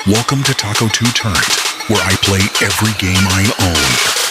Welcome to TacoTooTurnt, where I play every game I own.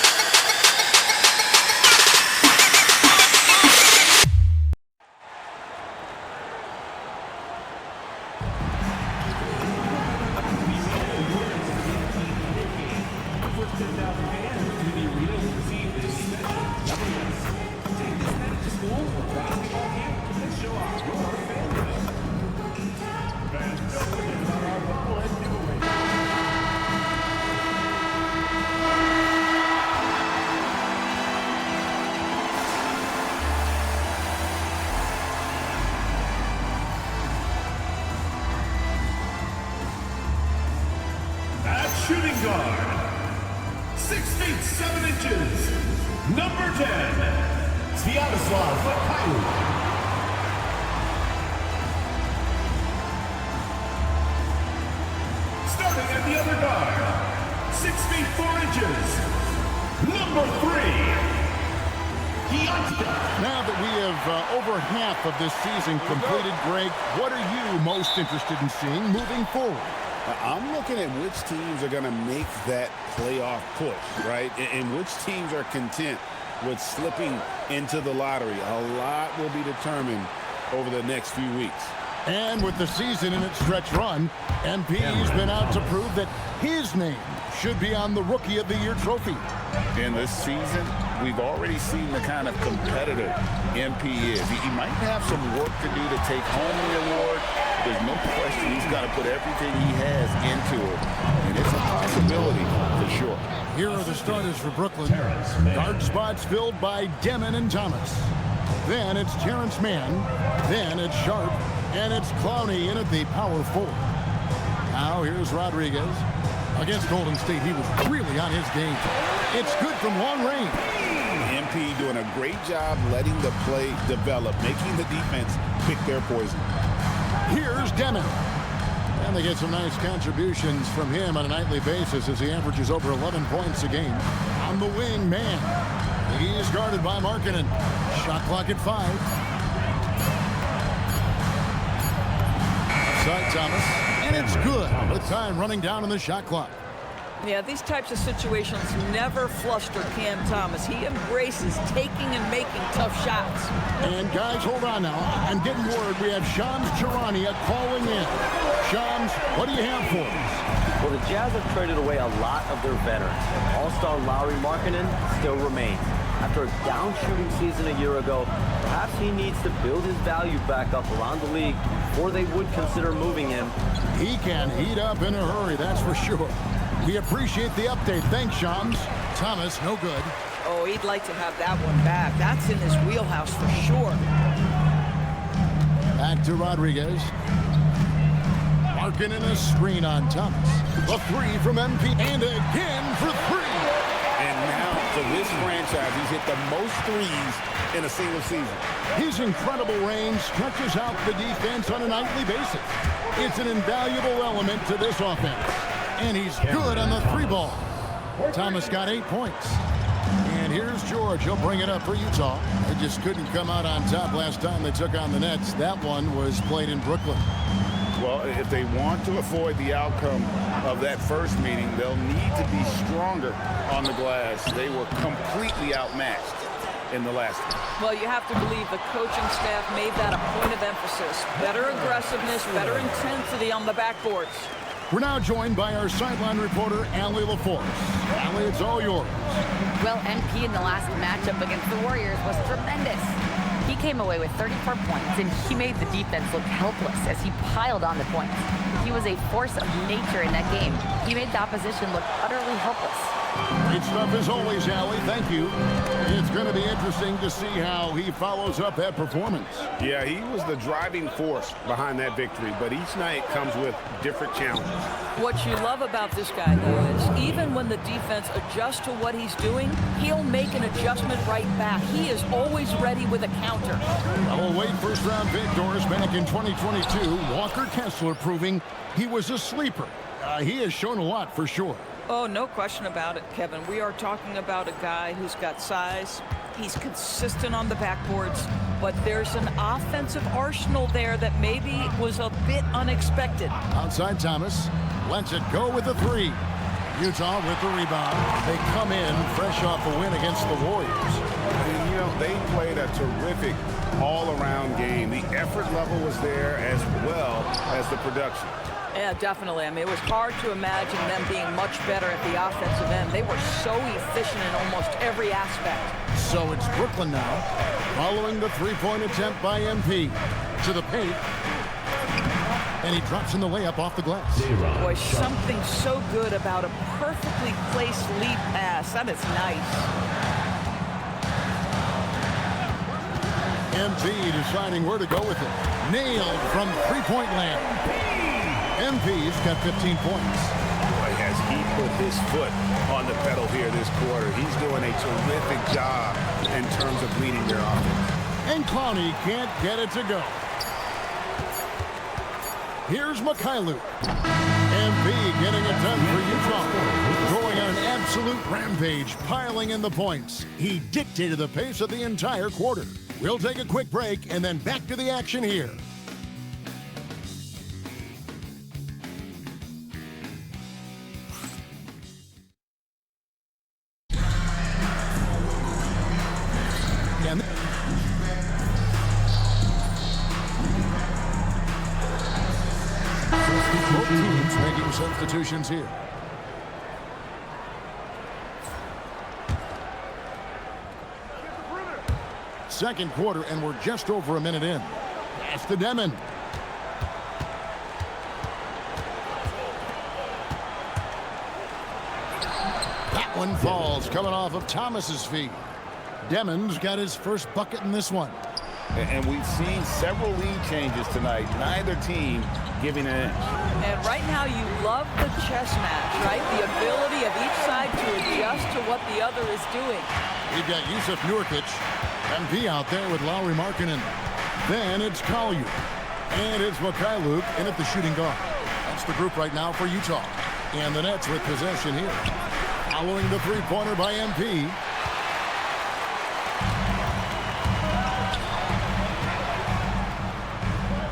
Shooting guard, 6 feet 7 inches, number 10, Sviatoslav Fakayu. Starting at the other guard, 6 feet 4 inches, number 3, Now that we have over half of this season completed, Greg, what are you most interested in seeing moving forward? I'm looking at which teams are going to make that playoff push, right? And which teams are content with slipping into the lottery. A lot will be determined over the next few weeks. And with the season in its stretch run, MP's been out to prove that his name should be on the Rookie of the Year trophy. In this season, we've already seen the kind of competitor MP is. He might have some work to do to take home the award. There's no question he's got to put everything he has into it. And it's a possibility for sure. Here are the starters for Brooklyn. Guard spots filled by Demon and Thomas. Then it's Terrence Mann. Then it's Sharp. And it's Clowney in at the power forward. Now here's Rodriguez. Against Golden State, he was really on his game. It's good from long range. MP doing a great job letting the play develop, making the defense pick their poison. Here's Demon. And they get some nice contributions from him on a nightly basis as he averages over 11 points a game. On the wing, man. He's guarded by Markkanen. Shot clock at 5. Outside Thomas. And it's good with time running down on the shot clock. Yeah, these types of situations never fluster Cam Thomas. He embraces taking and making tough shots. And guys, hold on now. I'm getting word we have Shams Charania calling in. Shams, what do you have for us? Well, the Jazz have traded away a lot of their veterans. All-star Lauri Markkanen still remains. After a down shooting season a year ago, perhaps he needs to build his value back up around the league before they would consider moving him. He can heat up in a hurry, that's for sure. We appreciate the update. Thanks, Shams. Thomas, no good. Oh, he'd like to have that one back. That's in his wheelhouse for sure. Back to Rodriguez. Markkanen a screen on Thomas. The 3 from MP. And again for 3. And now, for this franchise, he's hit the most threes in a single season. His incredible range stretches out the defense on a nightly basis. It's an invaluable element to this offense. And he's good on the 3 ball. Thomas got 8 points. And here's George. He'll bring it up for Utah. They just couldn't come out on top last time they took on the Nets. That one was played in Brooklyn. Well, if they want to avoid the outcome of that first meeting, they'll need to be stronger on the glass. They were completely outmatched in the last one. Well, you have to believe the coaching staff made that a point of emphasis. Better aggressiveness, better intensity on the backboards. We're now joined by our sideline reporter, Allie LaForce. Allie, it's all yours. Well, MP in the last matchup against the Warriors was tremendous. He came away with 34 points, and he made the defense look helpless as he piled on the points. He was a force of nature in that game. He made the opposition look utterly helpless. Great stuff as always, Allie. Thank you. It's going to be interesting to see how he follows up that performance. Yeah, he was the driving force behind that victory, but each night comes with different challenges. What you love about this guy, though, is even when the defense adjusts to what he's doing, he'll make an adjustment right back. He is always ready with a counter. Well, away first-round pick Doris back in 2022. Walker Kessler proving he was a sleeper. He has shown a lot for sure. Oh, no question about it, Kevin. We are talking about a guy who's got size. He's consistent on the backboards, but there's an offensive arsenal there that maybe was a bit unexpected. Outside Thomas. Lets it go with the three. Utah with the rebound. They come in fresh off a win against the Warriors. And, you know, they played a terrific all-around game. The effort level was there as well as the production. Yeah, definitely. I mean, it was hard to imagine them being much better at the offensive end. They were so efficient in almost every aspect. So it's Brooklyn now, following the three-point attempt by MP. To the paint. And he drops in the layup off the glass. Boy, something so good about a perfectly placed lead pass. That is nice. MP deciding where to go with it. Nailed from three-point land. MP's got 15 points. Boy, has he put his foot on the pedal here this quarter. He's doing a terrific job in terms of leading their offense. And Clowney can't get it to go. Here's Mikhailuk. MP getting it done for Utah. Going on an absolute rampage, piling in the points. He dictated the pace of the entire quarter. We'll take a quick break and then back to the action here. And both teams making substitutions here. Second quarter, and we're just over a minute in. Pass to Demon. That one falls, coming off of Thomas's feet. Demon's got his first bucket in this one. And we've seen several lead changes tonight. Neither team giving an inch. And right now you love the chess match, right? The ability of each side to adjust to what the other is doing. We've got Yusuf Nurkic. MP out there with Lauri Markkanen. Then it's Collier. And it's Mikhailuk in at the shooting guard. That's the group right now for Utah. And the Nets with possession here. Following the three-pointer by MP.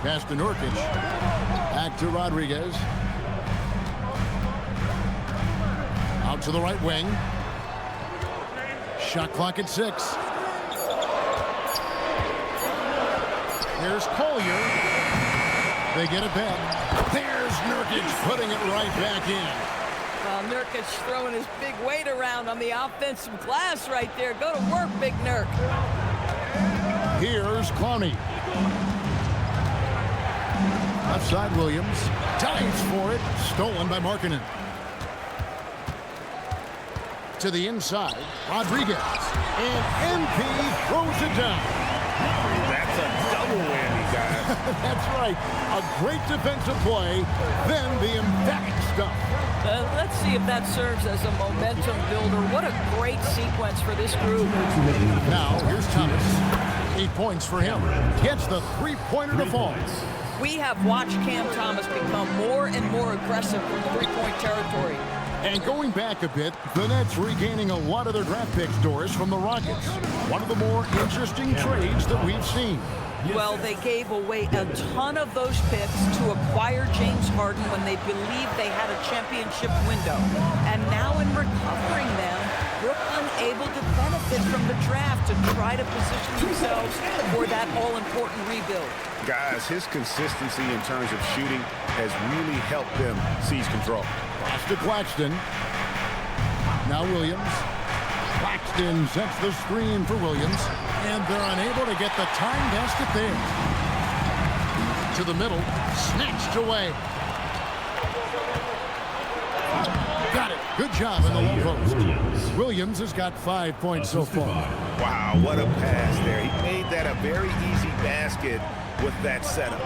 Pass to Nurkic. Back to Rodriguez. Out to the right wing. Shot clock at 6. Here's Collier. They get it back. There's Nurkic putting it right back in. Well, Nurkic throwing his big weight around on the offensive glass right there. Go to work, Big Nurk. Here's Clowney. Left side, Williams. Dives for it. Stolen by Markkanen. To the inside, Rodriguez. And MP throws it down. That's a double whammy, guys. That's right. A great defensive play, then the emphatic stuff. Let's see if that serves as a momentum builder. What a great sequence for this group. Now, here's Thomas. 8 points for him. Gets the three-pointer to fall. We have watched Cam Thomas become more and more aggressive from three-point territory. And going back a bit, the Nets regaining a lot of their draft picks, Doris, from the Rockets. One of the more interesting trades that we've seen. Well, they gave away a ton of those picks to acquire James Harden when they believed they had a championship window. And now in recovering them, Brooklyn able to benefit from the draft to try to position themselves for that all-important rebuild. Guys, his consistency in terms of shooting has really helped them seize control. Pass to Claxton. Now Williams. Claxton sets the screen for Williams. And they're unable to get the time basket there. To the middle. Snatched away. Got it. Good job in the low post. Williams has got 5 points so far. Wow, what a pass there. He made that a very easy basket with that setup.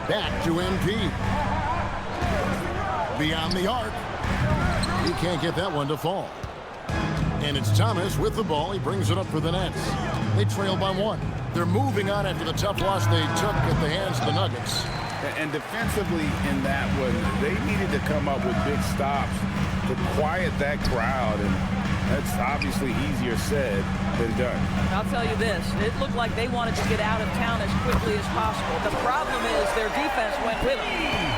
Back to MP. Beyond the arc. He can't get that one to fall. And it's Thomas with the ball. He brings it up for the Nets. They trail by 1. They're moving on after the tough loss they took at the hands of the Nuggets. And defensively in that one, they needed to come up with big stops to quiet that crowd. And That's obviously easier said than done. I'll tell you this, it looked like they wanted to get out of town as quickly as possible. The problem is their defense went with them.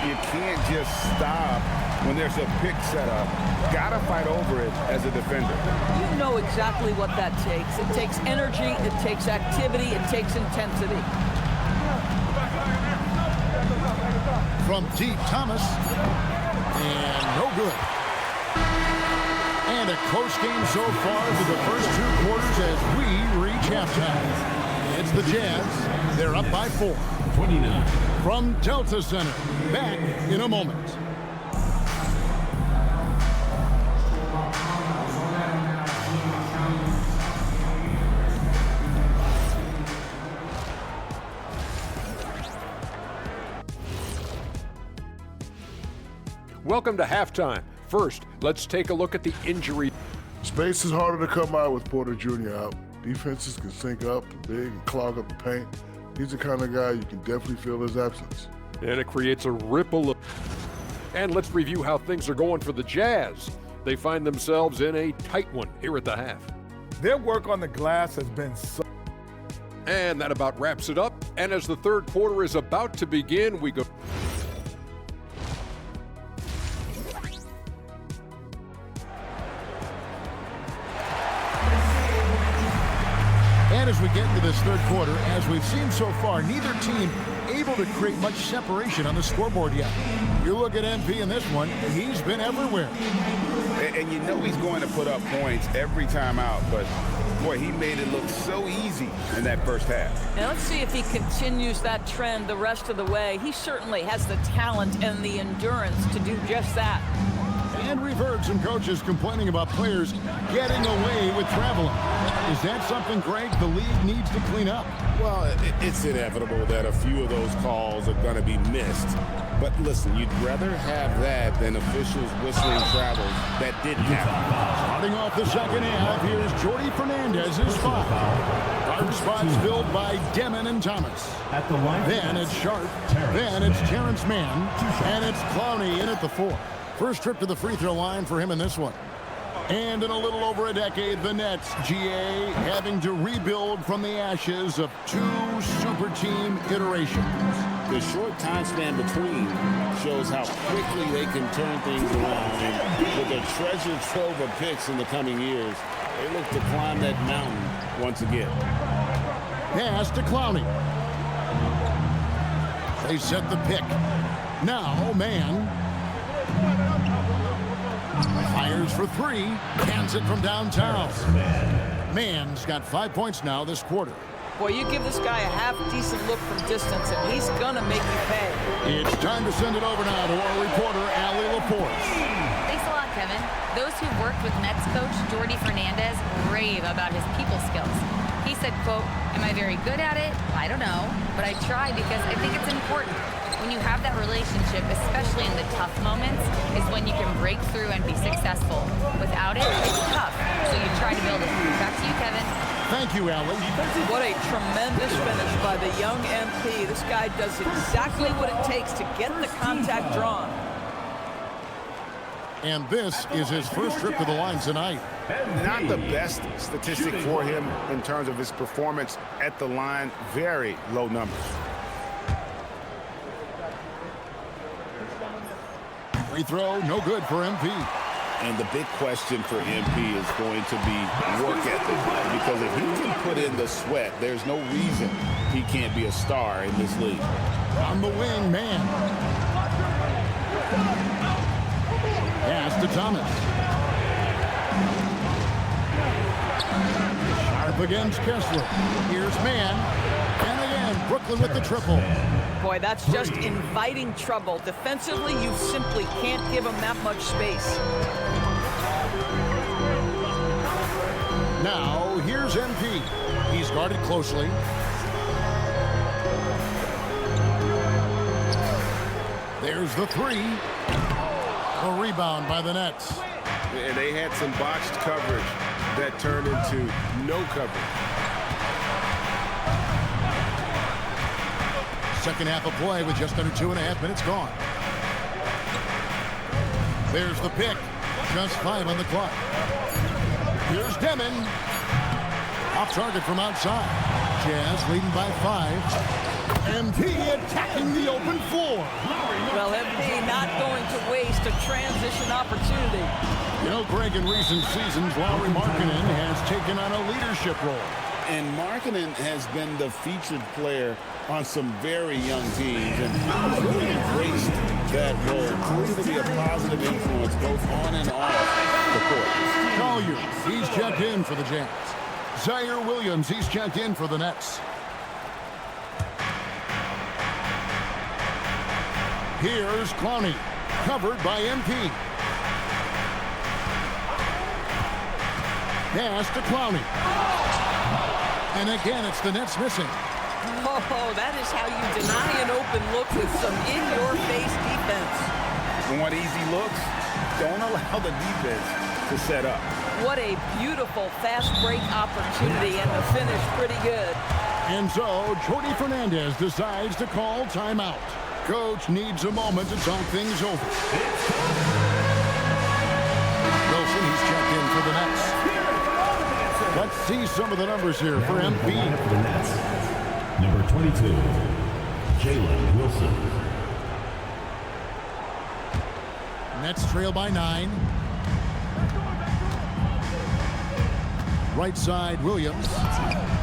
You can't just stop when there's a pick set up. Gotta fight over it as a defender. You know exactly what that takes. It takes energy, it takes activity, it takes intensity. From deep, Thomas. And no good. And a close game so far for the first 2 quarters as we reach halftime. It's the Jazz. They're up by 4. 29. From Delta Center. Back in a moment. Welcome to halftime. First, let's take a look at the injury. Space is harder to come out with Porter Jr. out. Defenses can sync up big and clog up the paint. He's the kind of guy you can definitely feel his absence. And it creates a ripple. And let's review how things are going for the Jazz. They find themselves in a tight one here at the half. Their work on the glass has been so... And that about wraps it up. And as the third quarter is about to begin, we go... And as we get into this third quarter, as we've seen so far, neither team able to create much separation on the scoreboard yet. You look at MP in this one, he's been everywhere. And you know he's going to put up points every time out, but boy, he made it look so easy in that first half. Now let's see if he continues that trend the rest of the way. He certainly has the talent and the endurance to do just that. And we've heard some coaches complaining about players getting away with traveling. Is that something, Greg, the league needs to clean up? Well, it's inevitable that a few of those calls are going to be missed. But listen, you'd rather have that than officials whistling travels that didn't happen. Starting off the second half, here's Jordi Fernandez's foul. Guard spots filled by Demon and Thomas. At the line. Then it's Sharp. Then it's Terrence Mann. And it's Clowney in at the 4. First trip to the free throw line for him in this one. And in a little over a decade, the Nets, GA, having to rebuild from the ashes of 2 super team iterations. The short time span between shows how quickly they can turn things around. And with a treasure trove of picks in the coming years, they look to climb that mountain once again. Pass to Clowney. They set the pick. Now, Mann. Fires for 3. Hands it from downtown. Mann's got 5 points now this quarter. Boy, you give this guy a half-decent look from distance, and he's going to make you pay. It's time to send it over now to our reporter, Allie Laporte. Thanks a lot, Kevin. Those who worked with Nets coach Jordi Fernandez rave about his people skills. He said, quote, "Am I very good at it? I don't know, but I try because I think it's important. When you have that relationship, especially in the tough moments, is when you can break through and be successful. Without it, it's tough, so you try to build it." Back to you, Kevin. Thank you, Allie. What a tremendous finish by the young MP. This guy does exactly what it takes to get the contact drawn. And this is his first trip to the line tonight. Not the best statistic for him in terms of his performance at the line. Very low numbers. Free throw, no good for MP. And the big question for MP is going to be work ethic. Because if he can put in the sweat, there's no reason he can't be a star in this league. On the wing, Mann. Pass to Thomas. Sharp against Kessler. Here's Mann. And again, Brooklyn with the triple. Boy, that's just inviting trouble. Defensively, you simply can't give him that much space. Now, here's MP. He's guarded closely. There's the 3. A rebound by the Nets. And they had some botched coverage that turned into no coverage. Second half of play with just under 2.5 minutes gone. There's the pick. Just 5 on the clock. Here's Demon. Off target from outside. Jazz leading by 5. MP attacking the open floor. Well, MP not going to waste a transition opportunity. You know, Greg, in recent seasons, Lauri Markkanen has taken on a leadership role. And Markkanen has been the featured player on some very young teams and really embraced that role. Proven to be a positive influence both on and off the court. Collier, he's checked in for the Jazz. Zaire Williams, he's checked in for the Nets. Here's Clowney, covered by MP. Pass to Clowney. And again, it's the Nets missing. Oh, that is how you deny an open look with some in-your-face defense. Want easy looks? Don't allow the defense to set up. What a beautiful fast break opportunity, and the finish pretty good. And so, Jordi Fernandez decides to call timeout. Coach needs a moment to talk things over. Wilson, he's checked in for the Nets. Let's see some of the numbers here for MP. For the Nets, number 22, Jalen Wilson. Nets trail by 9. Right side, Williams.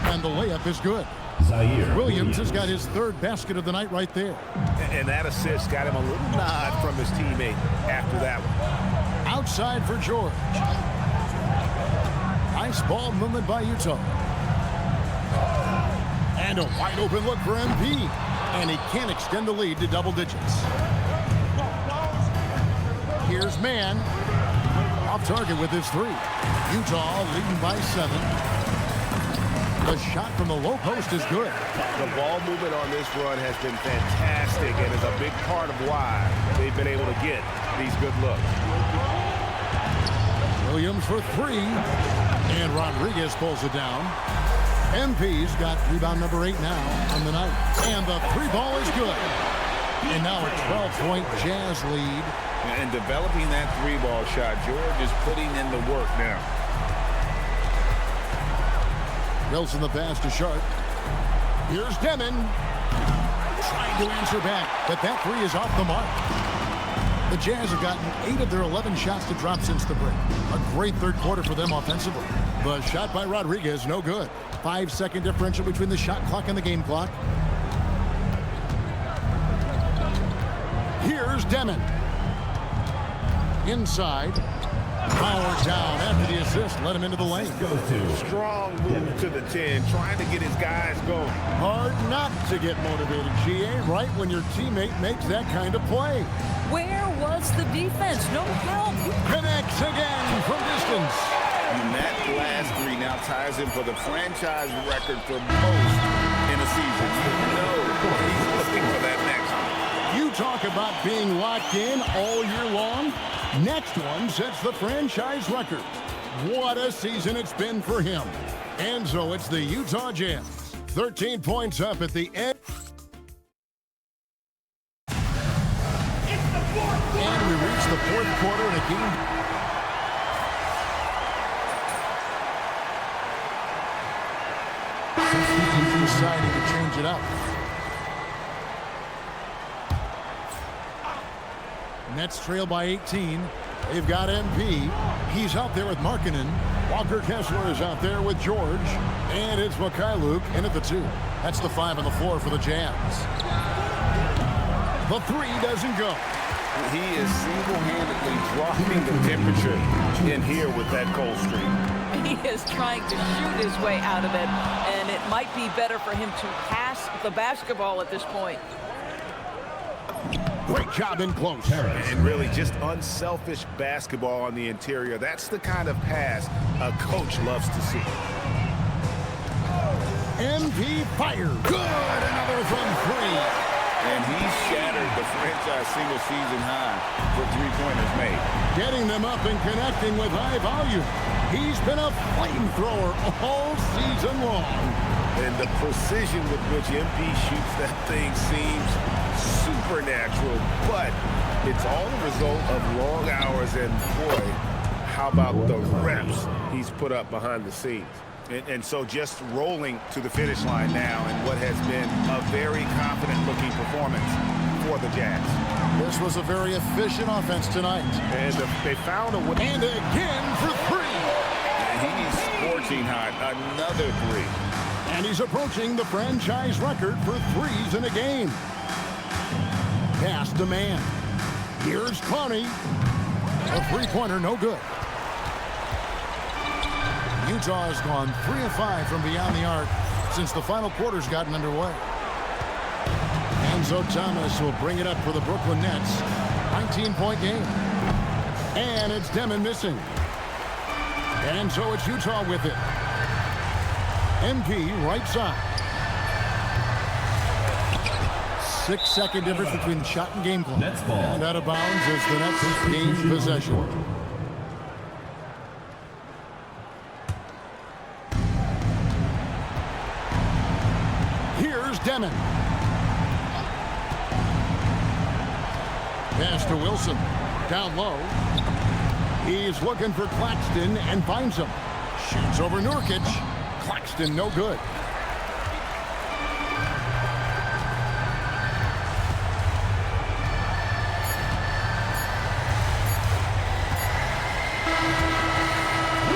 And the layup is good. Zaire Williams has got his 3rd basket of the night right there. And that assist got him a little nod from his teammate after that one. Outside for George. Nice ball movement by Utah. And a wide open look for MP. And he can't extend the lead to double digits. Here's Mann. Off target with his 3. Utah leading by 7. The shot from the low post is good. The ball movement on this run has been fantastic and is a big part of why they've been able to get these good looks. Williams for 3. And Rodriguez pulls it down. MP's got rebound number 8 now on the night. And the 3 ball is good. And now a 12-point Jazz lead. And developing that 3-ball shot, George is putting in the work now. Wilson the pass to Sharp. Here's Demon. Trying to answer back, but that 3 is off the mark. The Jazz have gotten 8 of their 11 shots to drop since the break. A great 3rd quarter for them offensively. The shot by Rodriguez, no good. 5-second differential between the shot clock and the game clock. Here's Demon. Inside. Power down after the assist. Let him into the lane. Strong move to the 10, trying to get his guys going. Hard not to get motivated, GA, right when your teammate makes that kind of play. Where was the defense? No help. Connects again from distance. And that last 3 now ties him for the franchise record for most in a season. You know he's looking for that next one. You talk about being locked in all year long. Next one sets the franchise record. What a season it's been for him. And so it's the Utah Jazz. 13 points up at the end. And we reach the 4th quarter in a game. Deciding to change it up. Nets trail by 18. They've got MP. He's out there with Markkanen. Walker Kessler is out there with George. And it's Mikhailuk in at the 2. That's the 5 on the floor for the Jazz. The 3 doesn't go. He is single-handedly dropping the temperature in here with that cold streak. He is trying to shoot his way out of it, and it might be better for him to pass the basketball at this point. Great job in close. And really just unselfish basketball on the interior. That's the kind of pass a coach loves to see. MP fires. Good. Another from 3. And he shattered the franchise single-season high for 3-pointers made. Getting them up and connecting with high volume. He's been a flamethrower all season long. And the precision with which MP shoots that thing seems supernatural, but it's all a result of long hours, and boy, how about the reps he's put up behind the scenes? And so just rolling to the finish line now in what has been a very confident-looking performance for the Jazz. This was a very efficient offense tonight. And they found a way. And again for three. And he's scorching hot. Another three. And he's approaching the franchise record for threes in a game. Pass demand. Here's Connie. A three-pointer, no good. Utah has gone 3 of 5 from beyond the arc since the final quarter's gotten underway. Enzo Thomas will bring it up for the Brooklyn Nets. 19-point game. And it's Demon missing. And so it's Utah with it. MP right side. 6-second difference between the shot and game clock. And out of bounds as the Nets gain possession. Here's Demon. Pass to Wilson. Down low. He's looking for Claxton and finds him. Shoots over Nurkic. Claxton no good.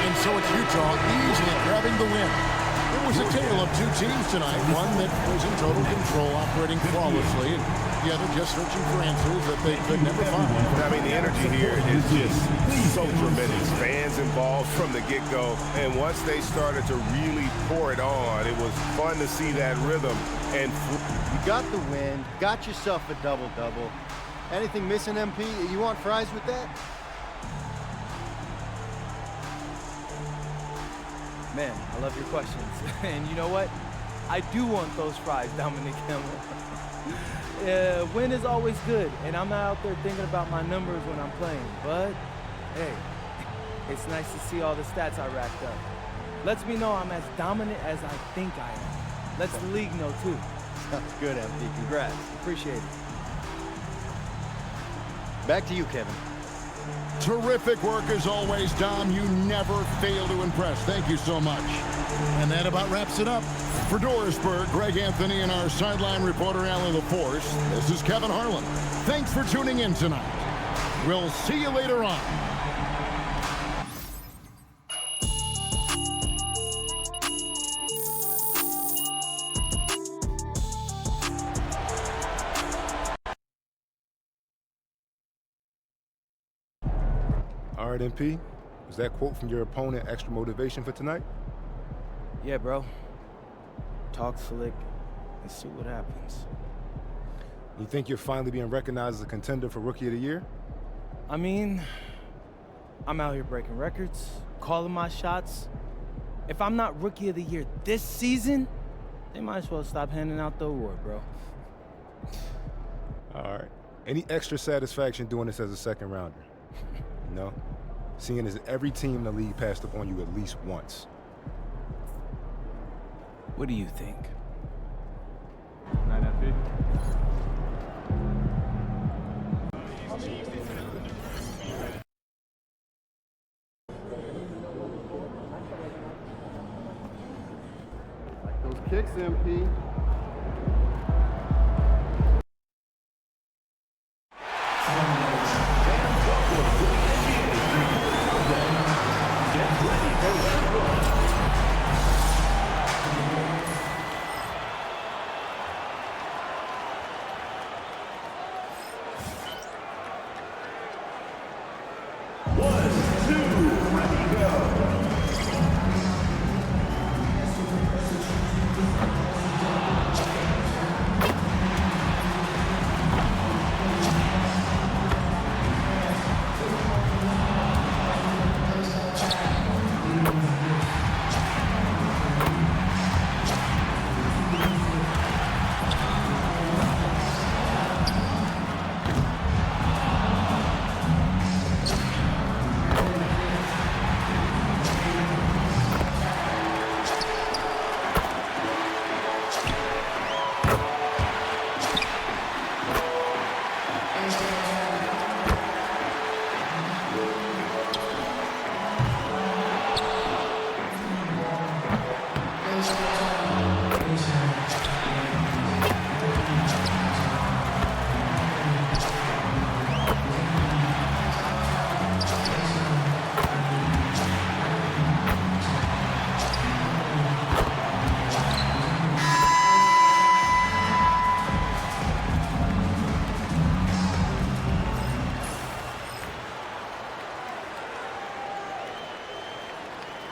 And so it's Utah easily grabbing the win. It was a tale of two teams tonight. One that was in total control, operating flawlessly, and the other just searching for answers that they could never find. I mean, the energy here is just so tremendous. Fans involved from the get-go, and once they started to really pour it on, it was fun to see that rhythm. And you got the win, got yourself a double-double. Anything missing, MP? You want fries with that? Man, I love your questions. And you know what? I do want those fries, Dominic Campbell. Win is always good, and I'm not out there thinking about my numbers when I'm playing. But, hey, it's nice to see all the stats I racked up. Lets me know I'm as dominant as I think I am. Lets the league know, too. Sounds good, MP. Congrats. Appreciate it. Back to you, Kevin. Terrific work as always, Dom. You never fail to impress. Thank you so much. And that about wraps it up. For Dorisburg, Greg Anthony, and our sideline reporter, Alan LaForce, this is Kevin Harlan. Thanks for tuning in tonight. We'll see you later on. All right, MP, is that quote from your opponent extra motivation for tonight? Yeah, bro. Talk slick and see what happens. You think you're finally being recognized as a contender for Rookie of the Year? I mean, I'm out here breaking records, calling my shots. If I'm not Rookie of the Year this season, they might as well stop handing out the award, bro. All right. Any extra satisfaction doing this as a second rounder? No? Seeing as every team in the league passed up on you at least once. What do you think? Night, MP. Like those kicks, MP.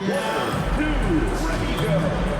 Ready, go.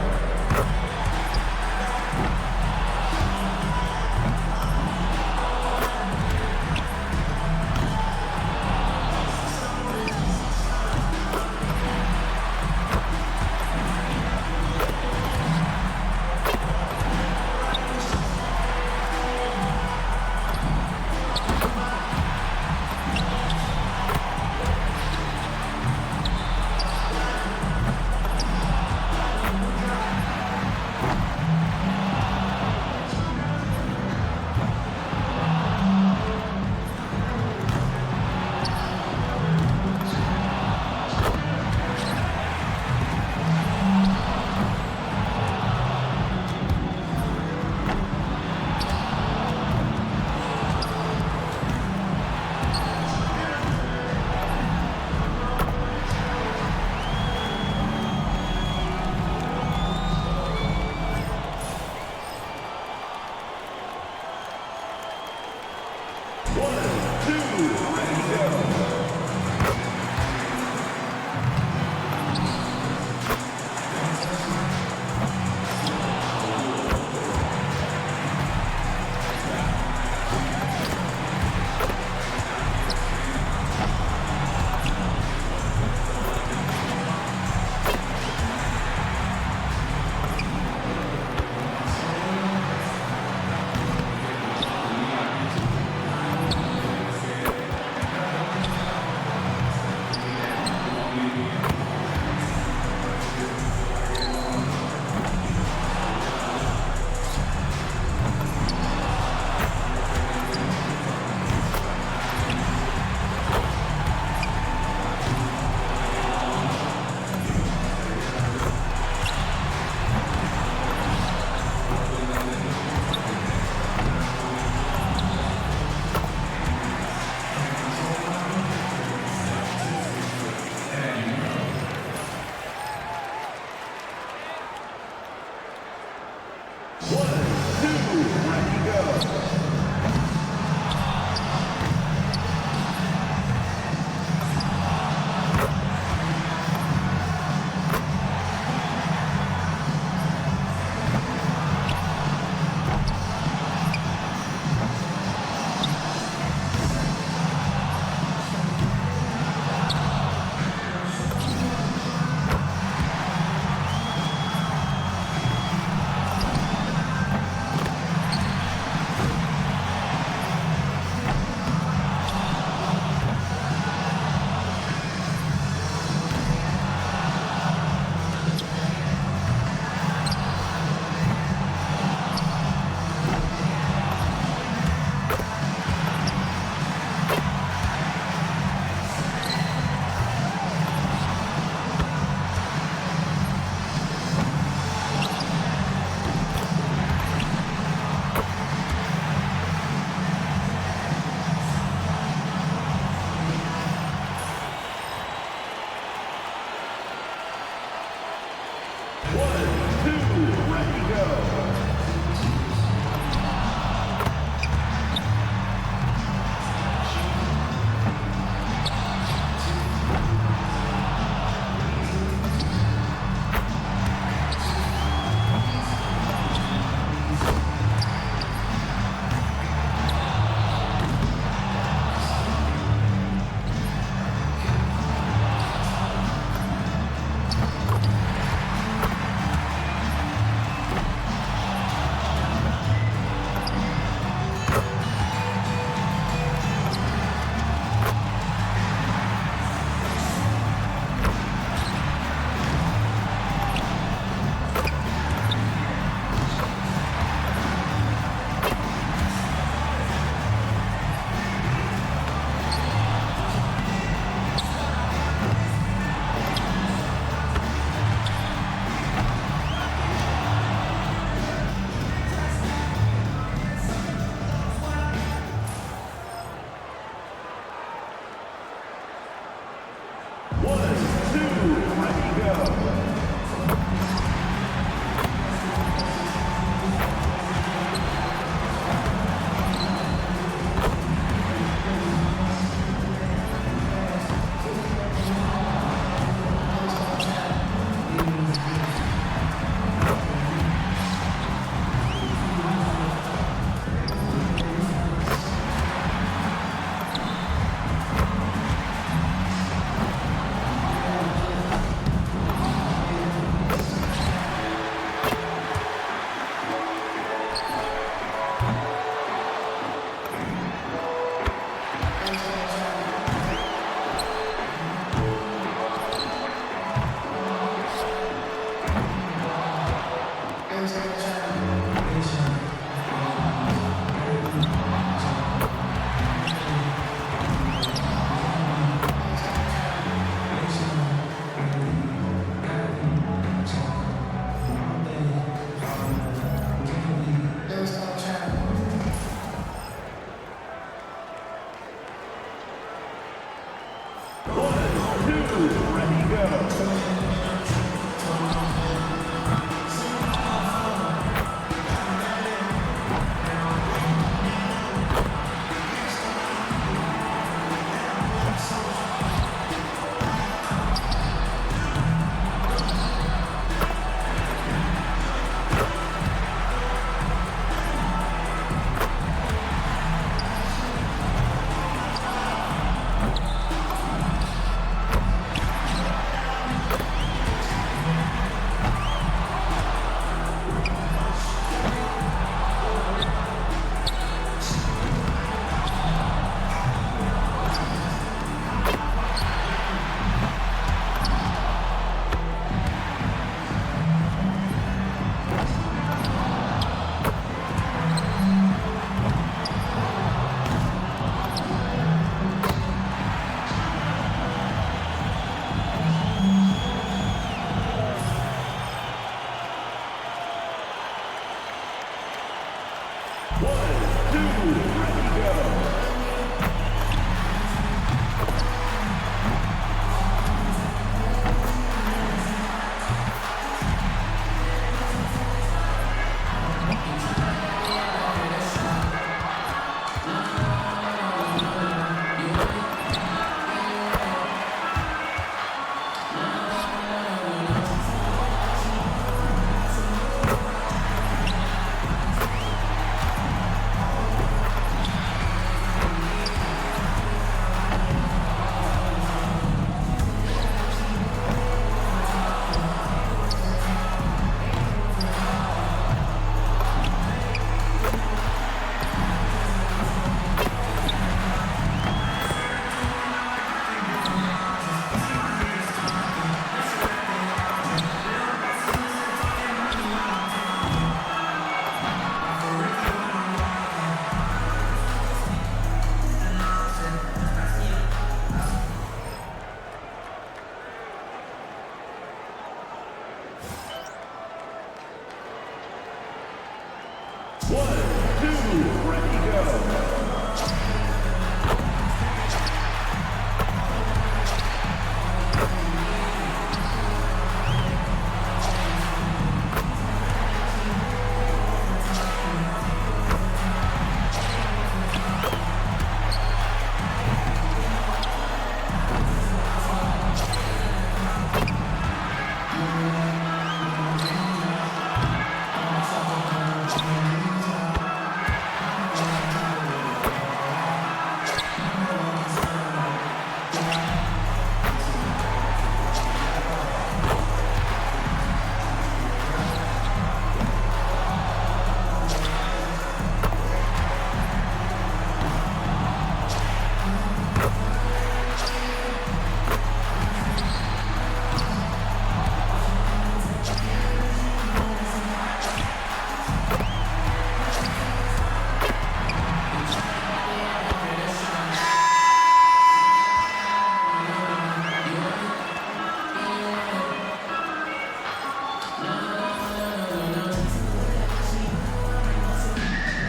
ready, go.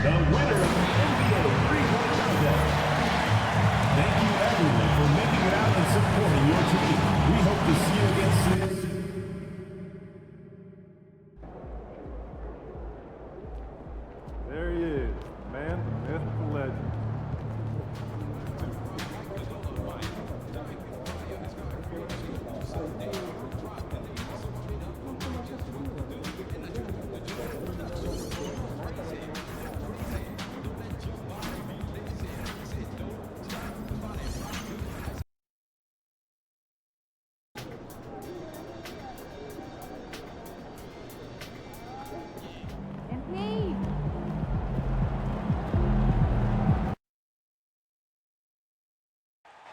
The winner of the NBA2K26. Thank you everyone for making it out and supporting your team. We hope to see you again soon. There he is, the man, the myth, the legend.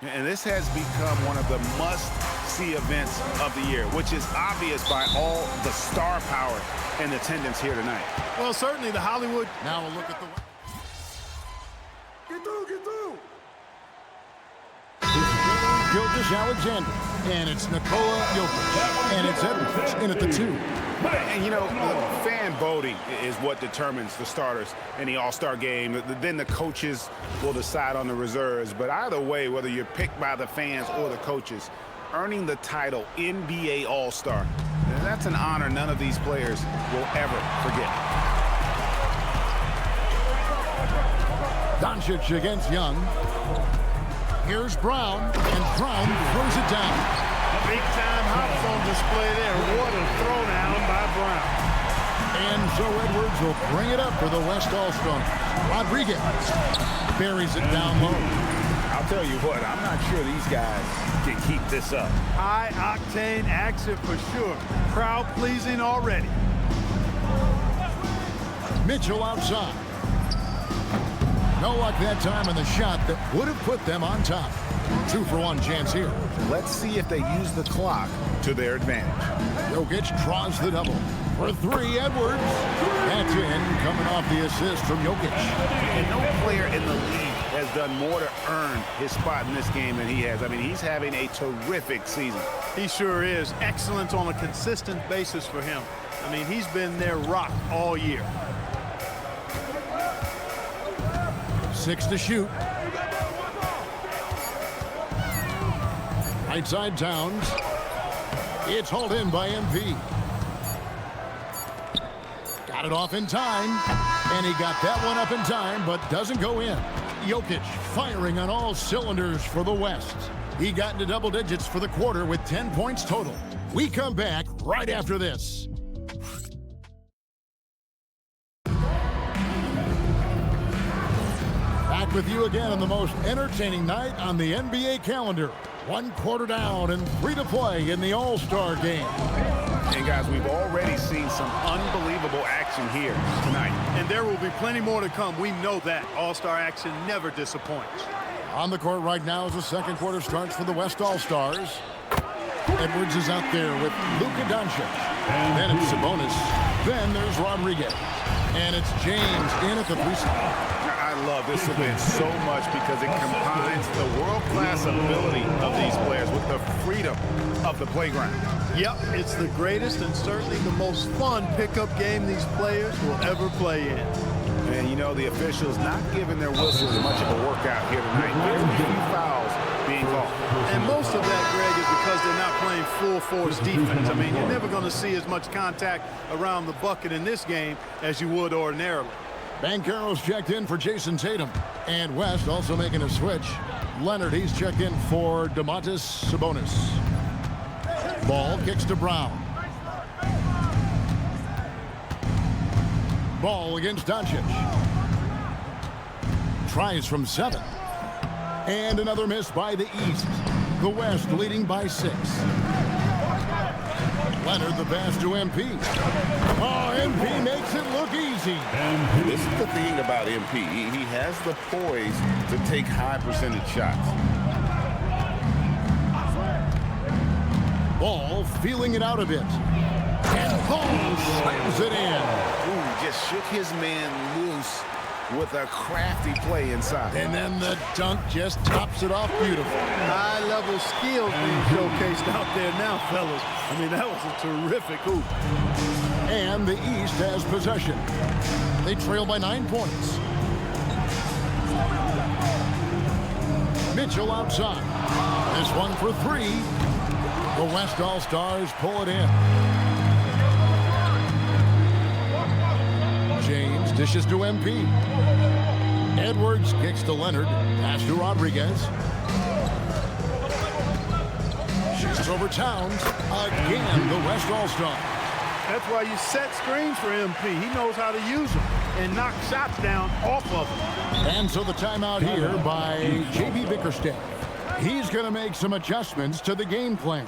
And this has become one of the must-see events of the year, which is obvious by all the star power and attendance here tonight. Well, certainly the Hollywood. Now a look at the. Get through! Gilgeous Alexander, and it's Nikola Jokic, and it's Edwards in at the 2. And you know, fan voting is what determines the starters in the All-Star game. Then the coaches will decide on the reserves. But either way, whether you're picked by the fans or the coaches, earning the title NBA All-Star. That's an honor none of these players will ever forget. Doncic against Young. Here's Brown, and Brown throws it down. Big-time hops on display there. What a throwdown by Brown. And Joe Edwards will bring it up for the West All-Star. Rodriguez buries it down low. I'll tell you what, I'm not sure these guys can keep this up. High-octane action for sure. Crowd-pleasing already. Mitchell outside. No luck that time on the shot that would have put them on top. 2-for-1 chance here. Let's see if they use the clock to their advantage. Jokic draws the double. For three, Edwards. That's in, coming off the assist from Jokic. And no player in the league has done more to earn his spot in this game than he has. I mean, he's having a terrific season. He sure is. Excellence on a consistent basis for him. I mean, he's been their rock all year. 6 to shoot. Right side Towns. It's hauled in by MP. Got it off in time. And he got that one up in time, but doesn't go in. Jokic firing on all cylinders for the West. He got into double digits for the quarter with 10 points total. We come back right after this. Back with you again on the most entertaining night on the NBA calendar. 1 quarter down and 3 to play in the All-Star game. And guys, we've already seen some unbelievable action here tonight. And there will be plenty more to come. We know that. All-Star action never disappoints. On the court right now as the second quarter starts for the West All-Stars. Edwards is out there with Luka Doncic. Then it's Sabonis. Then there's Rodriguez. And it's James in at the 3 spot. I love this event so much because it combines the world-class ability of these players with the freedom of the playground. Yep, it's the greatest and certainly the most fun pickup game these players will ever play in. And you know, the officials not giving their whistles much of a workout here tonight. Very few fouls being called. And most of that, Greg, is because they're not playing full force defense. I mean, you're never going to see as much contact around the bucket in this game as you would ordinarily. Banchero's checked in for Jason Tatum. And West also making a switch. Leonard, he's checked in for Domantas Sabonis. Ball kicks to Brown. Ball against Doncic. Tries from 7. And another miss by the East. The West leading by 6. Leonard the pass to MP. Oh, MP makes it look easy. This is the thing about MP. He has the poise to take high percentage shots. Ball feeling it out a bit. And Ball slams it in. Ooh, just shook his man loose with a crafty play inside. And then the dunk just tops it off beautiful. High-level skill being showcased out there now, fellas. I mean, that was a terrific hoop. And the East has possession. They trail by 9 points. Mitchell outside. This one for 3. The West All-Stars pull it in. James dishes to MP. Edwards kicks to Leonard. Pass to Rodriguez. Shoots over Towns. Again, the West All-Star. That's why you set screens for MP. He knows how to use them and knock shots down off of them. And so the timeout here by J.B. Bickerstaff. He's going to make some adjustments to the game plan.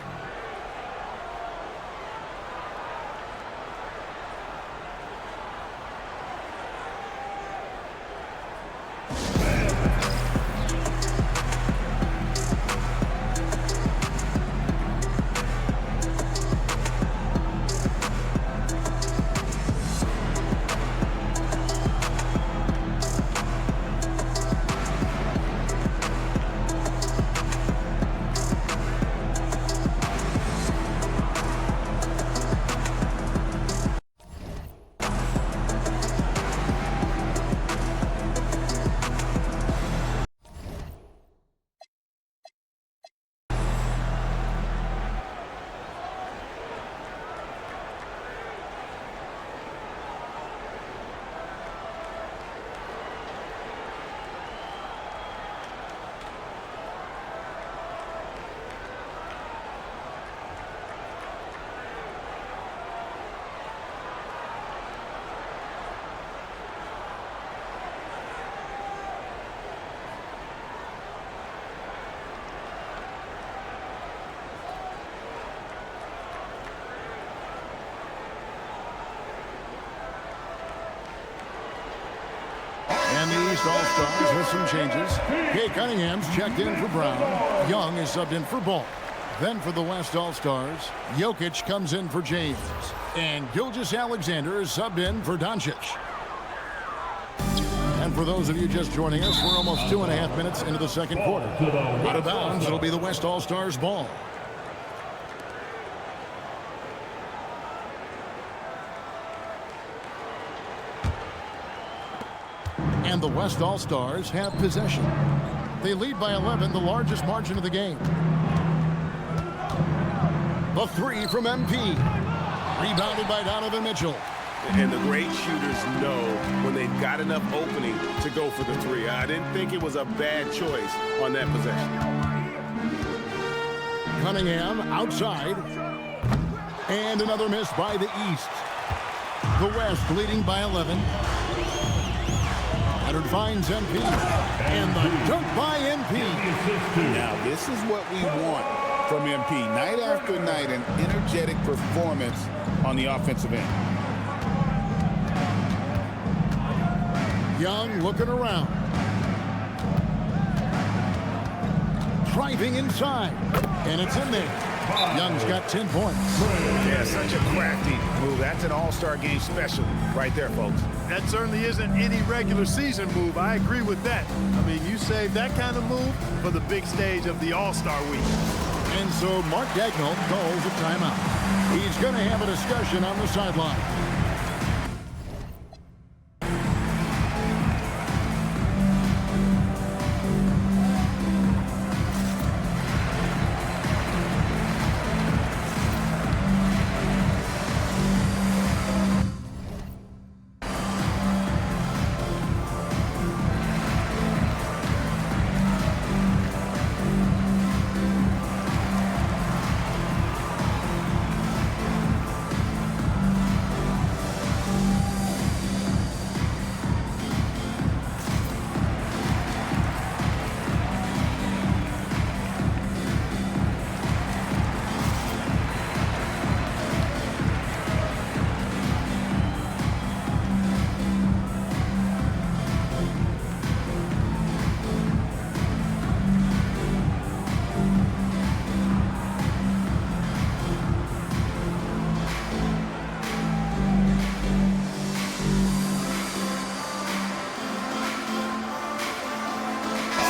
West All-Stars with some changes. Kay Cunningham's checked in for Brown. Young is subbed in for Ball. Then for the West All-Stars, Jokic comes in for James. And Gilgeous-Alexander is subbed in for Doncic. And for those of you just joining us, we're almost 2.5 minutes into the second quarter. Out of bounds, it'll be the West All-Stars ball. And the West All-Stars have possession. They lead by 11, the largest margin of the game. The three from MP. Rebounded by Donovan Mitchell. And the great shooters know when they've got enough opening to go for the three. I didn't think it was a bad choice on that possession. Cunningham outside. And another miss by the East. The West leading by 11. Leonard finds MP. And the dunk by MP. Now, this is what we want from MP. Night after night, an energetic performance on the offensive end. Young looking around. Driving inside. And it's in there. Young's got 10 points. Yeah, such a crafty move. That's an all-star game special right there, folks. That certainly isn't any regular season move. I agree with that. I mean, you save that kind of move for the big stage of the All-Star week. And so Mark Daigneault calls a timeout. He's going to have a discussion on the sideline.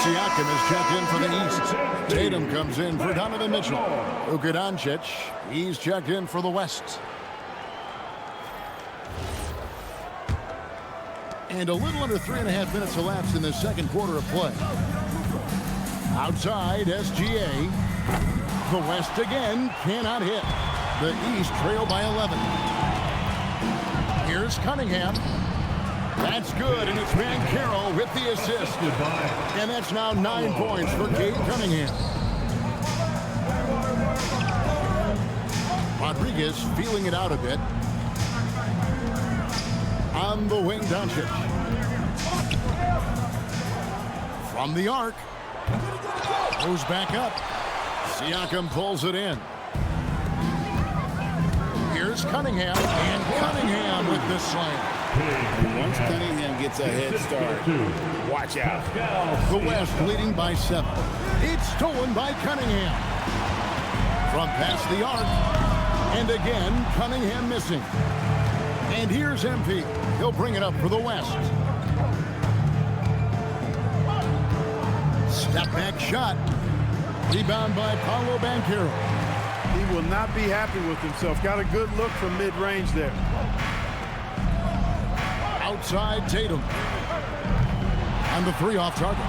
Siakam is checked in for the East. Tatum comes in for Donovan Mitchell. Luka Doncic, he's checked in for the West. And a little under 3.5 minutes elapsed in the second quarter of play. Outside, SGA. The West again cannot hit. The East trail by 11. Here's Cunningham. That's good, and it's Banchero with the assist. And that's now 9 points for Cade Cunningham. Rodriguez feeling it out a bit. On the wing, Doncic. From the arc. Goes back up. Siakam pulls it in. Here's Cunningham, and Cunningham with the slam. Once Cunningham gets a head start, watch out. The West leading by 7. It's stolen by Cunningham. From past the arc. And again, Cunningham missing. And here's MP. He'll bring it up for the West. Step back shot. Rebound by Paolo Banchero. He will not be happy with himself. Got a good look from mid-range there. Outside Tatum. On the 3 off target.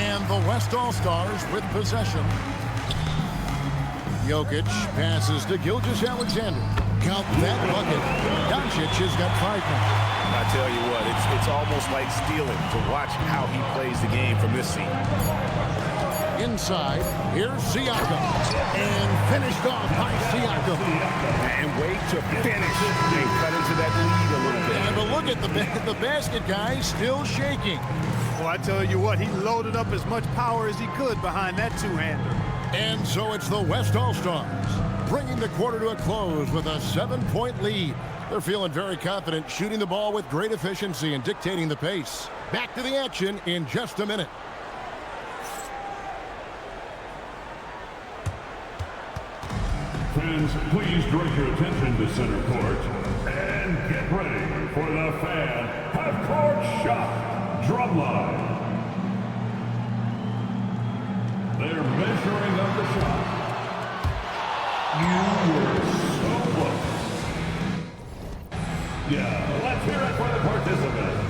And the West All-Stars with possession. Jokic passes to Gilgeous-Alexander. Count that bucket. Doncic has got 5 points. I tell you what, it's almost like stealing to watch how he plays the game from this seat. Inside, here's Siakam. And finished off by Siakam. And wait to finish. They cut into that lead a little bit. And but look at the basket guy still shaking. Well, I tell you what, he loaded up as much power as he could behind that two-hander. And so it's the West All-Stars, bringing the quarter to a close with a 7-point lead. They're feeling very confident, shooting the ball with great efficiency and dictating the pace. Back to the action in just a minute. Fans, please direct your attention to center court and get ready for the fan half-court shot drumline. They're measuring up the shot. You were so close. Yeah, let's hear it for the participants.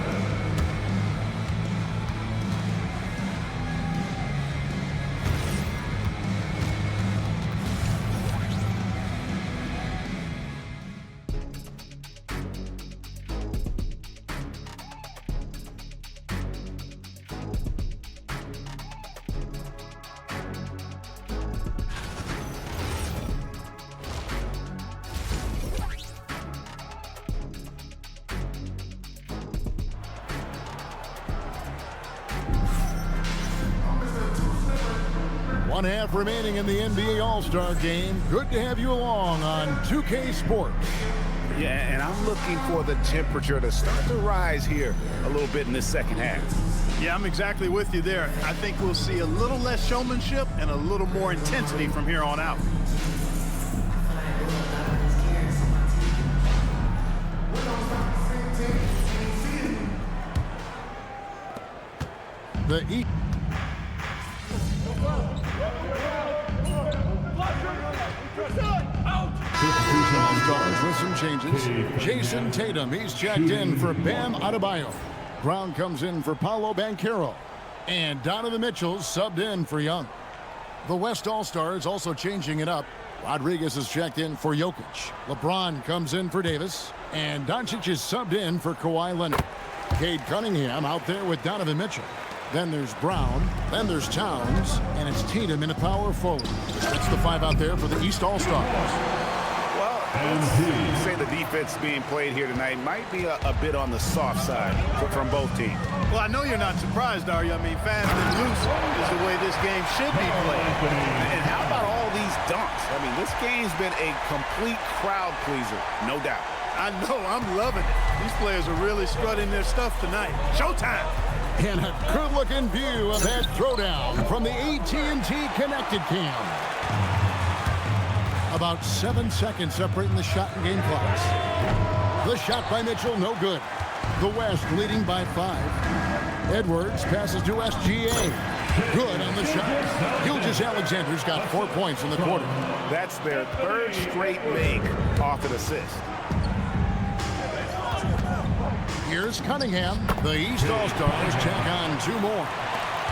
One half remaining in the NBA All-Star game. Good to have you along on 2K Sports. Yeah, and I'm looking for the temperature to start to rise here a little bit in this second half. Yeah, I'm exactly with you there. I think we'll see a little less showmanship and a little more intensity from here on out. The East. All-Stars with some changes. Jason Tatum, he's checked in for Bam Adebayo. Brown comes in for Paolo Banchero. And Donovan Mitchell's subbed in for Young. The West All-Stars also changing it up. Rodriguez is checked in for Jokic. LeBron comes in for Davis. And Doncic is subbed in for Kawhi Leonard. Cade Cunningham out there with Donovan Mitchell. Then there's Brown. Then there's Towns. And it's Tatum in a power forward. That's the five out there for the East All-Stars. Let's say the defense being played here tonight might be a bit on the soft side from both teams. Well, I know you're not surprised, are you? I mean, fast and loose is the way this game should be played. And how about all these dunks? I mean, this game's been a complete crowd pleaser, no doubt. I know, I'm loving it. These players are really strutting their stuff tonight. Showtime! And a good-looking view of that throwdown from the AT&T Connected Cam. About 7 seconds separating the shot and game clocks. The shot by Mitchell, no good. The West leading by 5. Edwards passes to SGA. Good on the shot. Gilgeous-Alexander's got 4 points in the quarter. That's their third straight make off an assist. Here's Cunningham. The East All-Stars check on 2 more.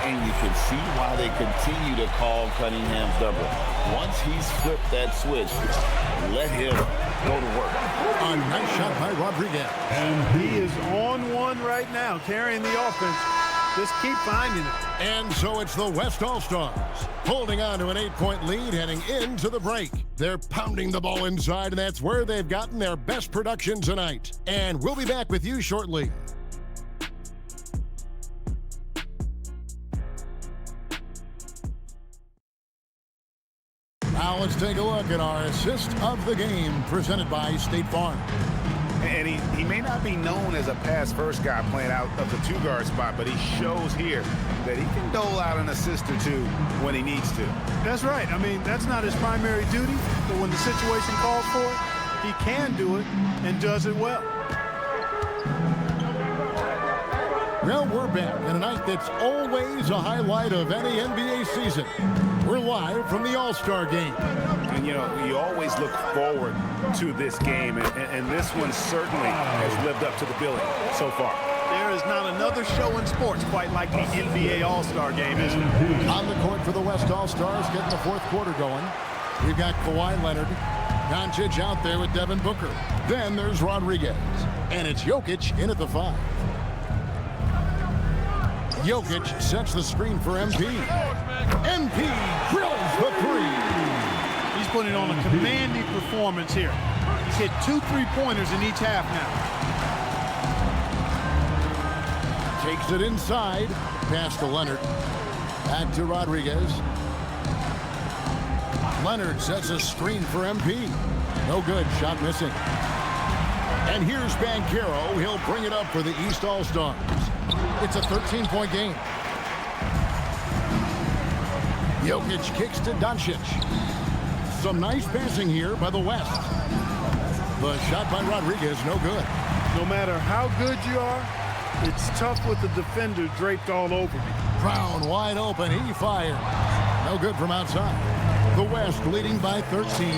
And you can see why they continue to call Cunningham's number. Once he's flipped that switch, let him go to work. A nice shot by Rodriguez. And he is on one right now, carrying the offense. Just keep finding it. And so it's the West All-Stars holding on to an 8-point lead heading into the break. They're pounding the ball inside, and that's where they've gotten their best production tonight. And we'll be back with you shortly. Now let's take a look at our assist of the game presented by State Farm. And he may not be known as a pass-first guy playing out of the 2-guard spot, but he shows here that he can dole out an assist or 2 when he needs to. That's right. I mean, that's not his primary duty, but when the situation calls for it, he can do it and does it well. Well, we're back in a night that's always a highlight of any NBA season. We're live from the All-Star game. And, you know, you always look forward to this game, and this one certainly has lived up to the billing so far. There is not another show in sports quite like the NBA All-Star game, is there? On the court for the West All-Stars, getting the 4th quarter going. We've got Kawhi Leonard, Doncic out there with Devin Booker. Then there's Rodriguez, and it's Jokic in at the 5. Jokic sets the screen for MP. MP drills the 3. He's putting on a commanding performance here. He's hit 2 3-pointers in each half now. Takes it inside. Pass to Leonard. Back to Rodriguez. Leonard sets a screen for MP. No good. Shot missing. And here's Banchero. He'll bring it up for the East All-Stars. It's a 13-point game. Jokic kicks to Doncic. Some nice passing here by the West. The shot by Rodriguez, no good. No matter how good you are, it's tough with the defender draped all over you. Brown wide open. He fires. No good from outside. The West leading by 13.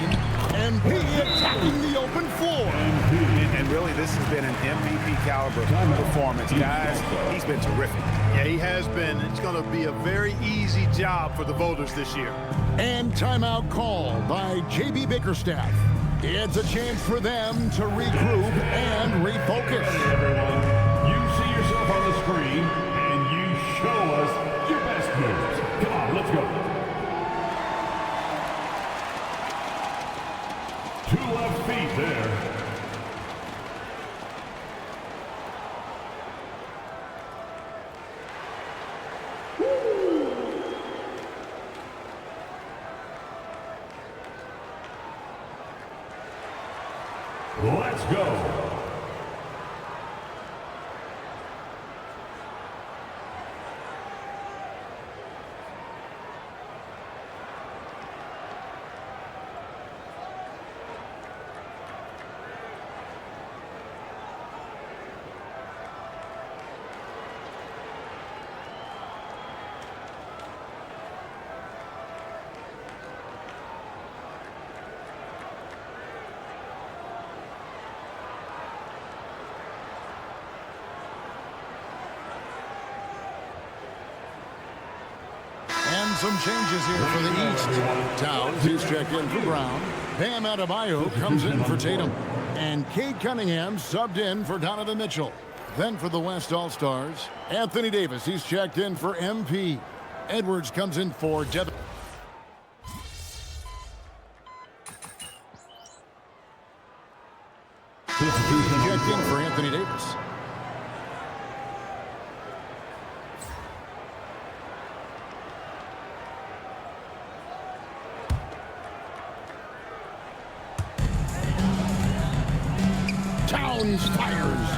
MP attacking the open floor. And really, this has been an MVP caliber performance. Guys, he's been terrific. Yeah, he has been. It's going to be a very easy job for the voters this year. And timeout call by J.B. Bickerstaff. It's a chance for them to regroup and refocus. Everyone, you see yourself on the screen, and you show us your best moves. Come on, let's go. Two left feet there. Let's go. And some changes here for the East. Towns is checked in for Brown. Bam Adebayo comes in for Tatum. And Cade Cunningham subbed in for Donovan Mitchell. Then for the West All-Stars, Anthony Davis, he's checked in for MP. Edwards comes in for Devin. Checked in for Anthony Davis. Towns fires.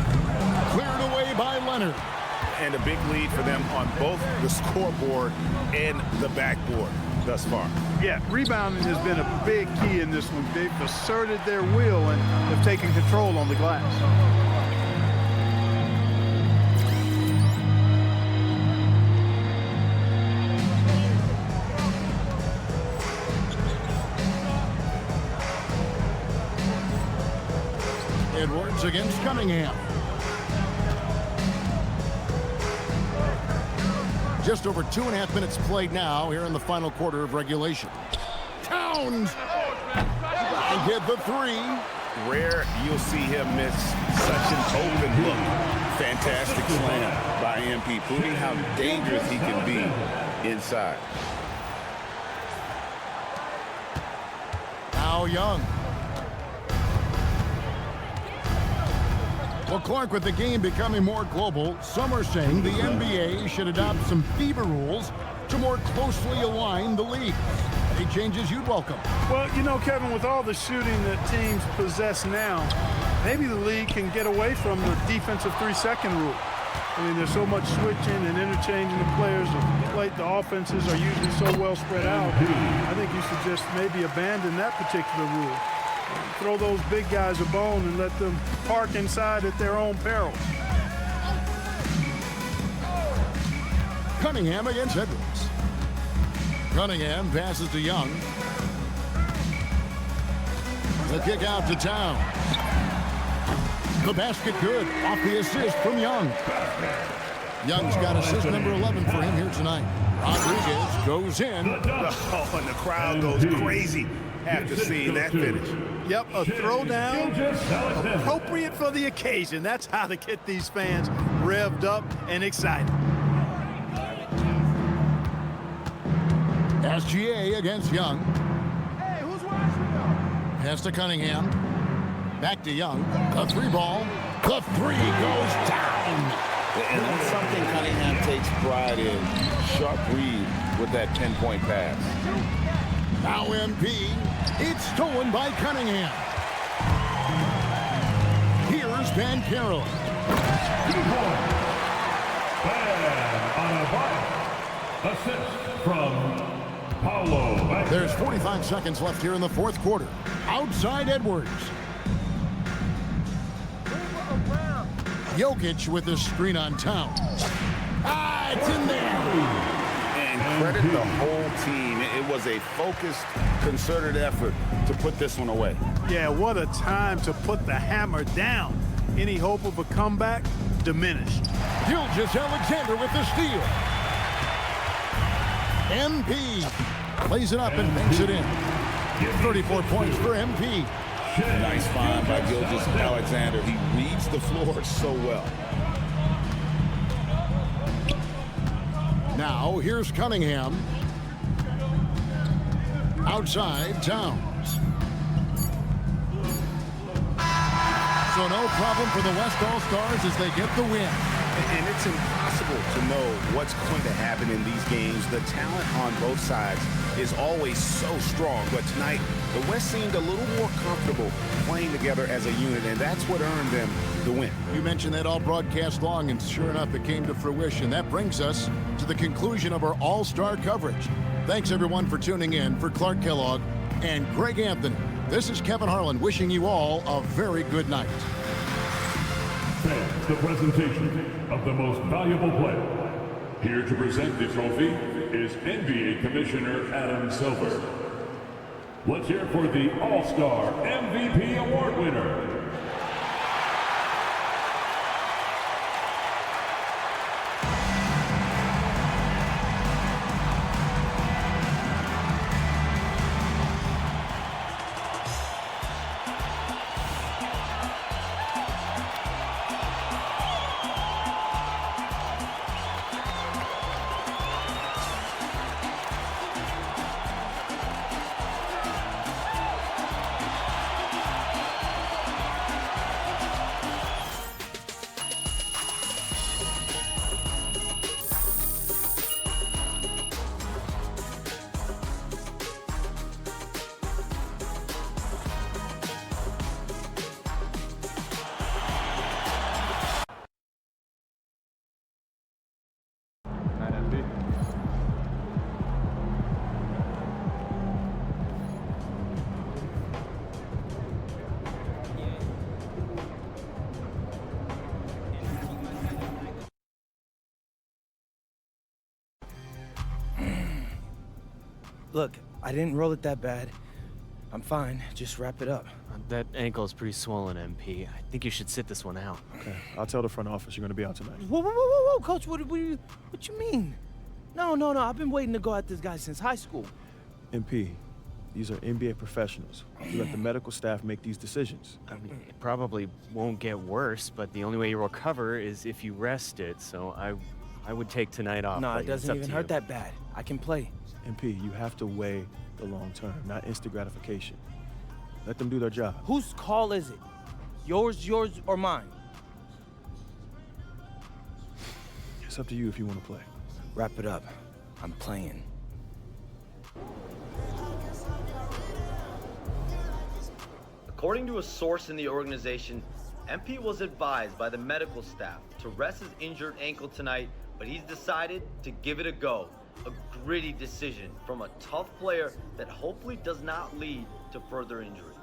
Cleared away by Leonard. And a big lead for them on both the scoreboard and the backboard thus far. Yeah, rebounding has been a big key in this one. They've asserted their will and have taken control on the glass. Edwards against Cunningham. Just over 2.5 minutes played now here in the final quarter of regulation. Towns! And get the three. Rare you'll see him miss such an open look. Fantastic slam by MP, proving how dangerous he can be inside. Now Young. Well, Clark, with the game becoming more global, some are saying the NBA should adopt some FIBA rules to more closely align the leagues. Any changes you'd welcome? Well, you know, Kevin, with all the shooting that teams possess now, maybe the league can get away from the defensive 3-second rule. I mean, there's so much switching and interchanging of players. The offenses are usually so well spread out. I think you should just maybe abandon that particular rule. Throw those big guys a bone and let them park inside at their own peril. Cunningham against Edwards. Cunningham passes to Young. The kick out to Town. The basket good off the assist from Young. Young's got assist number 11 for him here tonight. Rodriguez goes in. Oh, and the crowd goes crazy after seeing that finish. Yep, a throwdown appropriate for the occasion. That's how to get these fans revved up and excited. SGA against Young. Hey, who's watching? Pass to Cunningham. Back to Young. The three ball. The three goes down. And that's something Cunningham takes pride in. Sharp read with that 10-point pass. Now MP. It's stolen by Cunningham. Here's Here's Van Carroll. 2 points. And on a block. Assist from Paulo. There's 45 seconds left here in the fourth quarter. Outside Edwards. Jokic with his screen on Town. It's in there. And credit the whole team. It was a focused, concerted effort to put this one away. Yeah, what a time to put the hammer down. Any hope of a comeback diminished. Gilgeous Alexander with the steal. MP plays it up and banks it in. 34 points for MP. Nice find by Gilgeous Alexander. He reads the floor so well. Now, here's Cunningham. Outside, Towns. So no problem for the West All-Stars as they get the win. And it's impossible to know what's going to happen in these games. The talent on both sides is always so strong. But tonight, the West seemed a little more comfortable playing together as a unit, and that's what earned them the win. You mentioned that all broadcast long, and sure enough, it came to fruition. That brings us to the conclusion of our all-star coverage. Thanks, everyone, for tuning in. For Clark Kellogg and Greg Anthony, this is Kevin Harlan wishing you all a very good night. Fans, the presentation of the most valuable player. Here to present the trophy is NBA Commissioner Adam Silver. Let's hear for the All-Star MVP Award winner. Look, I didn't roll it that bad. I'm fine. Just wrap it up. That ankle is pretty swollen, MP. I think you should sit this one out. Okay, I'll tell the front office you're going to be out tonight. Whoa, Coach, what you mean? No, I've been waiting to go at this guy since high school. MP, these are NBA professionals. You let the medical staff make these decisions. I mean, it probably won't get worse, but the only way you recover is if you rest it, so I would take tonight off. No, it doesn't even hurt that bad. I can play. MP, you have to weigh the long term, not instant gratification. Let them do their job. Whose call is it? Yours, or mine? It's up to you if you want to play. Wrap it up. I'm playing. According to a source in the organization, MP was advised by the medical staff to rest his injured ankle tonight, but he's decided to give it a go. A gritty decision from a tough player that hopefully does not lead to further injury.